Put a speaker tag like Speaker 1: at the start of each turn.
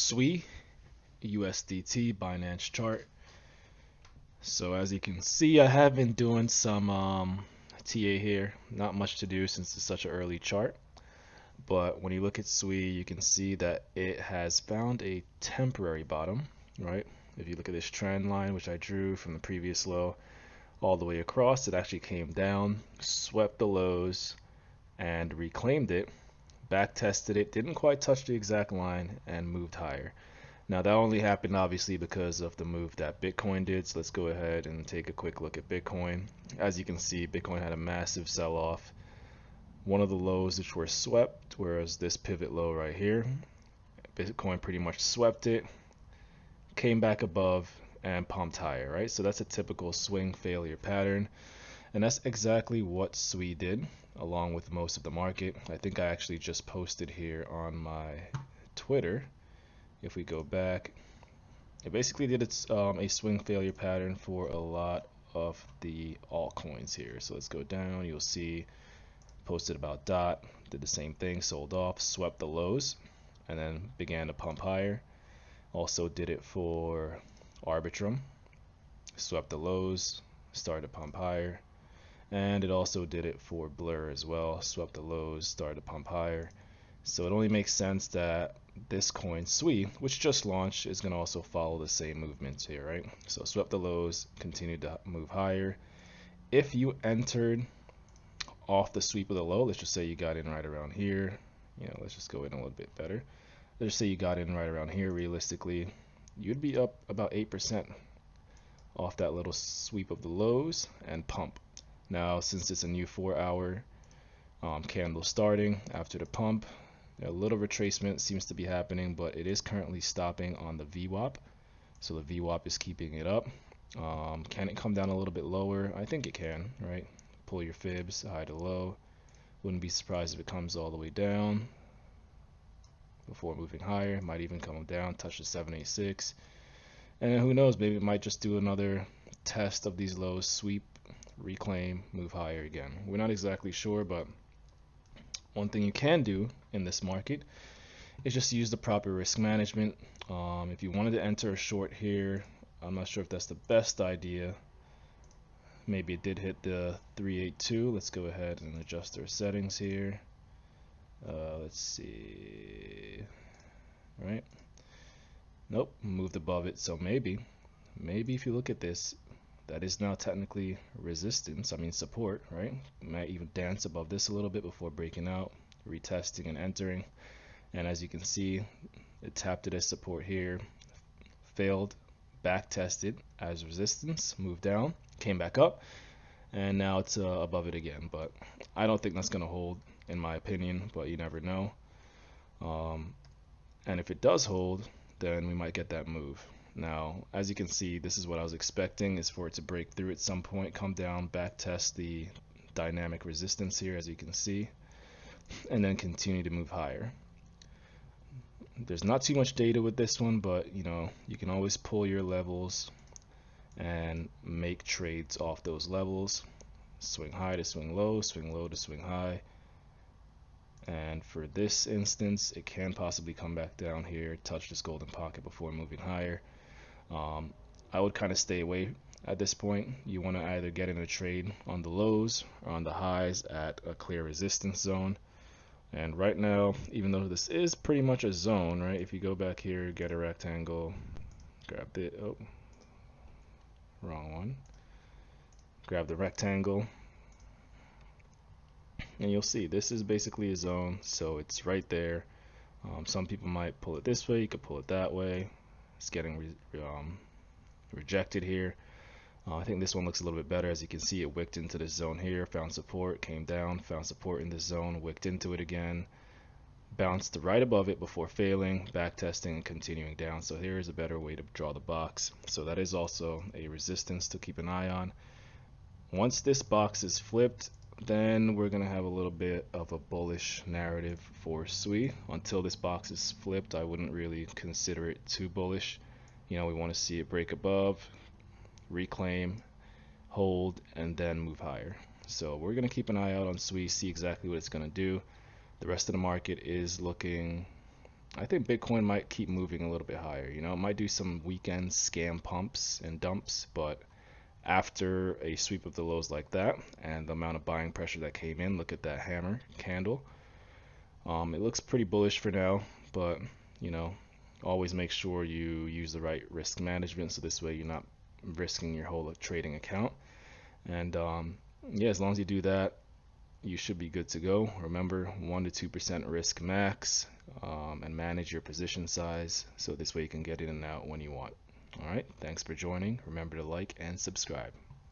Speaker 1: SUI USDT Binance chart. So as you can see, I have been doing some TA here. Not much to do since it's such an early chart. But when you look at SUI, you can see that it has found a temporary bottom, right? If you look at this trend line, which I drew from the previous low all the way across, it actually came down, swept the lows, and reclaimed it, back tested it, didn't quite touch the exact line, and moved higher. Now that only happened obviously because of the move that Bitcoin did. So let's go ahead and take a quick look at Bitcoin. As you can see, Bitcoin had a massive sell-off. One of the lows which were swept, whereas this pivot low right here, Bitcoin pretty much swept it, came back above, and pumped higher, right? So that's a typical swing failure pattern. And that's exactly what SUI did, along with most of the market. I think I actually just posted here on my Twitter. If we go back, it basically did a swing failure pattern for a lot of the altcoins here. So let's go down. You'll see posted about DOT, did the same thing, sold off, swept the lows, and then began to pump higher. Also did it for Arbitrum, swept the lows, started to pump higher. And it also did it for Blur as well, swept the lows, started to pump higher. So it only makes sense that this coin SUI, which just launched, is going to also follow the same movements here, right? So swept the lows, continued to move higher. If you entered off the sweep of the low, let's just say you got in right around here, let's just go in a little bit better. Let's just say you got in right around here, realistically, you'd be up about 8% off that little sweep of the lows and pump. Now, since it's a new 4-hour candle starting after the pump, a little retracement seems to be happening, but it is currently stopping on the VWAP. So the VWAP is keeping it up. Can it come down a little bit lower? I think it can, right? Pull your fibs, high to low. Wouldn't be surprised if it comes all the way down before moving higher. It might even come down, touch the 786. And then who knows, maybe it might just do another test of these lows, sweep, reclaim, move higher again. We're not exactly sure, but one thing you can do in this market is just use the proper risk management. If you wanted to enter a short here, I'm not sure if that's the best idea. Maybe it did hit the 382. Let's go ahead and adjust our settings here. Let's see. Right? Nope, moved above it. So maybe if you look at this, that is now technically resistance, support, right? Might even dance above this a little bit before breaking out, retesting and entering. And as you can see, it tapped it as support here, failed, back tested as resistance, moved down, came back up, and now it's above it again. But I don't think that's going to hold, in my opinion, but you never know. And if it does hold, then we might get that move. Now, as you can see, this is what I was expecting, is for it to break through at some point, come down, back test the dynamic resistance here, as you can see, and then continue to move higher. There's not too much data with this one, but you can always pull your levels and make trades off those levels. Swing high to swing low to swing high. And for this instance, it can possibly come back down here, touch this golden pocket before moving higher. I would kind of stay away at this point. You want to either get in a trade on the lows or on the highs at a clear resistance zone. And right now, even though this is pretty much a zone, right? If you go back here, get a rectangle, grab the, oh, wrong one. Grab the rectangle. And you'll see this is basically a zone, so it's right there. Some people might pull it this way, you could pull it that way. It's getting rejected here. I think this one looks a little bit better. As you can see, it wicked into this zone here, found support, came down, found support in this zone, wicked into it again, bounced right above it before failing, back testing, and continuing down. So here is a better way to draw the box. So that is also a resistance to keep an eye on. Once this box is flipped, then we're going to have a little bit of a bullish narrative for SUI. Until this box is flipped, I wouldn't really consider it too bullish. We want to see it break above, reclaim, hold, and then move higher. So we're going to keep an eye out on SUI, see exactly what it's going to do. The rest of the market is looking I think Bitcoin might keep moving a little bit higher. You know, it might do some weekend scam pumps and dumps, but after a sweep of the lows like that and the amount of buying pressure that came in, look at that hammer candle. It looks pretty bullish for now, but you know, always make sure you use the right risk management so this way you're not risking your whole trading account. And yeah, as long as you do that, you should be good to go. Remember, 1 to 2% risk max, and manage your position size so this way you can get in and out when you want. All right, thanks for joining. Remember to like and subscribe.